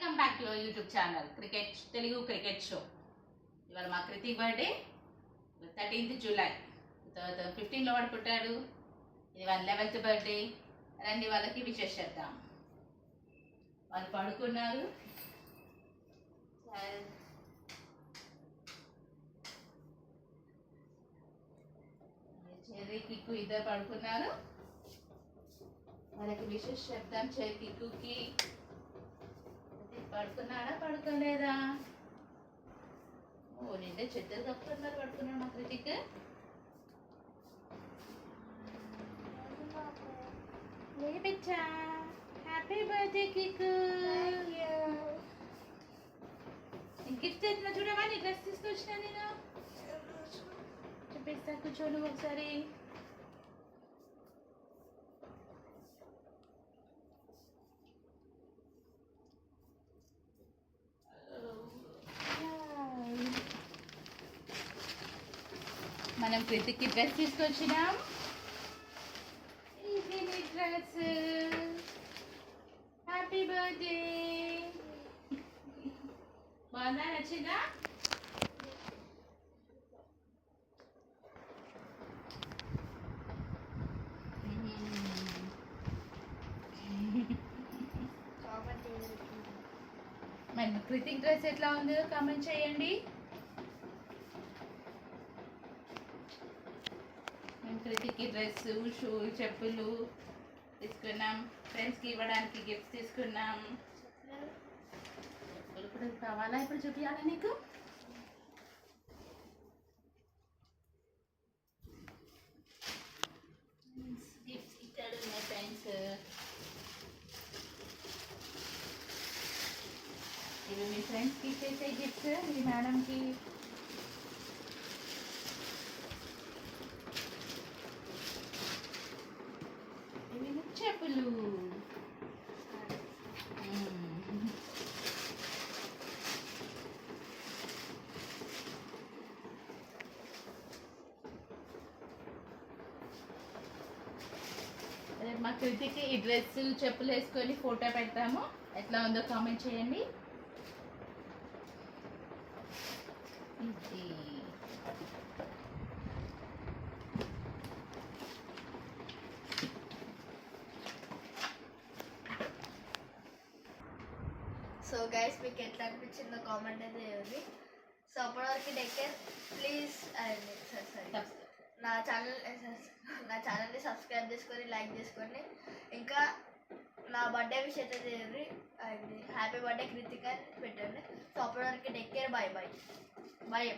Welcome back to your YouTube channel Telugu cricket show. ఇవాళ మా Kritik birthday 13th July 2015లో వాడు పుట్టాడు. ఇది వాళ్ళ 11th బర్త్డే. రండి వాళ్ళకి విషెస్ చేద్దాం. వాళ్ళు పడుకున్నారు. చెర్రీ కిక్కు ఇద్దరు పడుకున్నారు. వాళ్ళకి విషెస్ చెప్దాం. చెర్రీ కిక్కుకి పడుకున్నాడా పడుకోలేదా? ఓ నిండే చెద్దరు కప్పుతున్నారు. పడుకున్నాడు మా కృతిక్. లేపిచ్చా. హ్యాపీ బర్త్డే కిక్కు. గిఫ్ట్ తెచ్చిన చూడవా? నీ డ్రెస్ తీసుకొచ్చినా నేను చూపిస్తా. కూర్చోను ఒకసారి. మనం కృతిక్కి డ్రెస్ తీసుకొచ్చినాం. ఇది నీ డ్రెస్. Happy birthday. బాగుందా? నచ్చిందా? మరి కృతిక్ డ్రెస్ ఎట్లా ఉందో కామెంట్ చేయండి. మేము కృతిక్కి డ్రెస్, షూ, చెప్పులు తీసుకున్నాం. ఫ్రెండ్స్కి ఇవ్వడానికి గిఫ్ట్స్ తీసుకున్నాం. చెప్పులు కూడా కావాలా? ఇప్పుడు చూపించాలా నీకు? గిఫ్ట్స్ ఇచ్చాడు మా ఫ్రెండ్స్. ఇవి మీ ఫ్రెండ్స్కి ఇచ్చేసే గిఫ్ట్స్. మీ మేడంకి చెప్పులు. మా కృతికి ఈ డ్రెస్, చెప్పులు వేసుకొని ఫోటో పెడతాము. ఎట్లా ఉందో కామెంట్ చేయండి. సో గైస్, మీకు ఎట్లా అనిపించిందో కామెంట్ అయితే చేయండి. సో అప్పటివరకు టేక్ కేర్ ప్లీజ్. అండ్ నా ఛానల్ని సబ్స్క్రైబ్ చేసుకొని లైక్ చేసుకోండి. ఇంకా నా బర్త్డే విష్ అయితే చేయండి. అండ్ హ్యాపీ బర్త్డే కృతిక్ అని పెట్టండి. సో అప్పటివరకు take care. Bye bye bye.